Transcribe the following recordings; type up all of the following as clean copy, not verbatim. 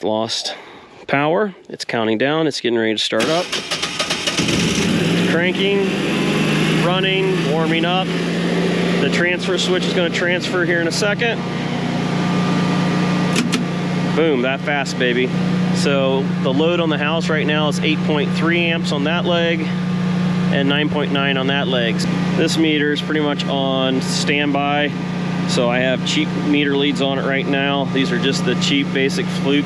Lost power. It's counting down. It's getting ready to start up. It's cranking, running, warming up. The transfer switch is going to transfer here in a second. Boom, that fast, baby. So the load on the house right now is 8.3 amps on that leg and 9.9 on that leg. This meter is pretty much on standby. So I have cheap meter leads on it right now. These are just the cheap basic Fluke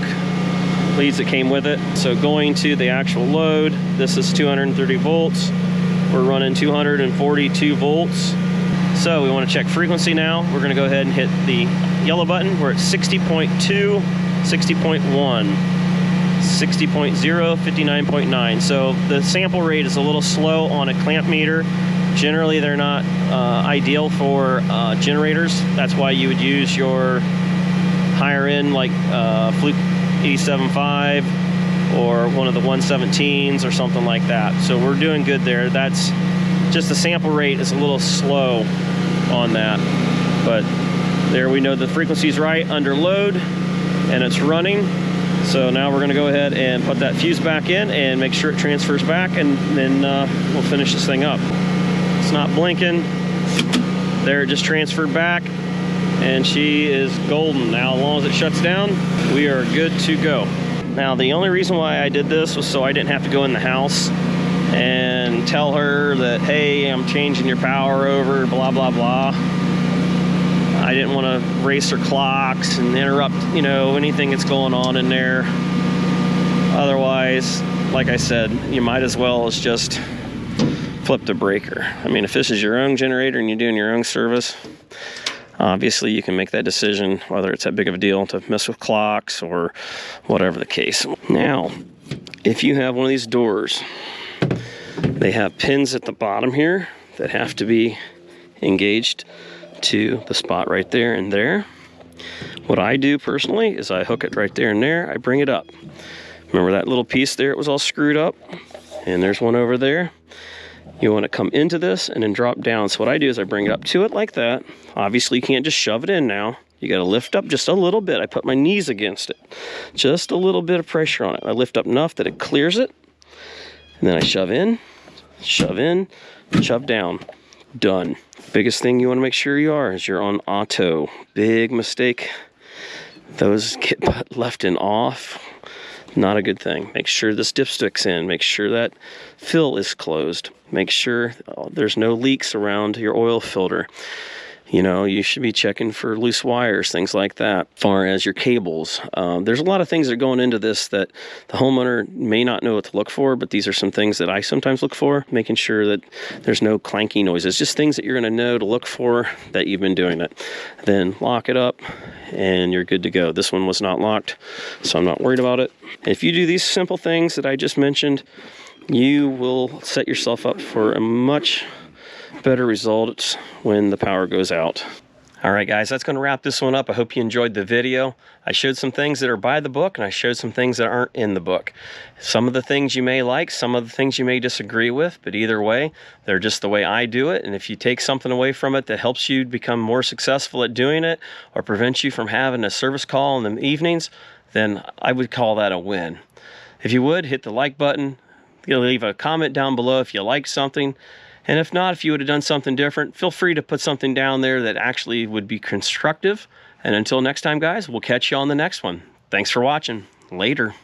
leads that came with it. So going to the actual load, this is 230 volts. We're running 242 volts. So we want to check frequency now. We're going to go ahead and hit the yellow button. We're at 60.2, 60.1, 60.0, 59.9. So the sample rate is a little slow on a clamp meter. Generally, they're not ideal for generators. That's why you would use your higher end, like Fluke 87.5 or one of the 117s or something like that. So we're doing good there. That's just the sample rate is a little slow on that. But there we know the frequency is right under load and it's running. So now we're going to go ahead and put that fuse back in and make sure it transfers back, and then we'll finish this thing up. It's not blinking. There, it just transferred back, and she is golden. Now, as long as it shuts down, we are good to go. Now, the only reason why I did this was so I didn't have to go in the house and tell her that, hey, I'm changing your power over, blah, blah, blah. I didn't want to race her clocks and interrupt, you know, anything that's going on in there. Otherwise, like I said, you might as well as just flip the breaker. I mean, if this is your own generator and you're doing your own service, obviously you can make that decision, whether it's that big of a deal to mess with clocks or whatever the case. Now, if you have one of these doors, they have pins at the bottom here that have to be engaged to the spot right there and there. What I do personally is I hook it right there and there. I bring it up. Remember that little piece there? It was all screwed up, and there's one over there. You want to come into this and then drop down. So what I do is I bring it up to it like that. Obviously you can't just shove it in now. You got to lift up just a little bit. I put my knees against it. Just a little bit of pressure on it. I lift up enough that it clears it. And then I shove in, shove down. Done. Biggest thing you want to make sure you are is you're on auto. Big mistake. Those get left in off. Not a good thing. Make sure this dipstick's in. Make sure that fill is closed. Make sure there's no leaks around your oil filter. You know, you should be checking for loose wires, things like that. As far as your cables, there's a lot of things that are going into this that the homeowner may not know what to look for, but these are some things that I sometimes look for, making sure that there's no clanky noises. Just things that you're going to know to look for that you've been doing it. Then lock it up and you're good to go. This one was not locked, so I'm not worried about it. If you do these simple things that I just mentioned, you will set yourself up for a much better results when the power goes out. All right, guys, that's going to wrap this one up. I hope you enjoyed the video. I showed some things that are by the book, and I showed some things that aren't in the book. Some of the things you may like, some of the things you may disagree with, but either way, they're just the way I do it. And if you take something away from it that helps you become more successful at doing it or prevents you from having a service call in the evenings, then I would call that a win. If you would, hit the like button. You'll leave a comment down below if you like something. And if not, if you would have done something different, feel free to put something down there that actually would be constructive. And until next time, guys, we'll catch you on the next one. Thanks for watching. Later.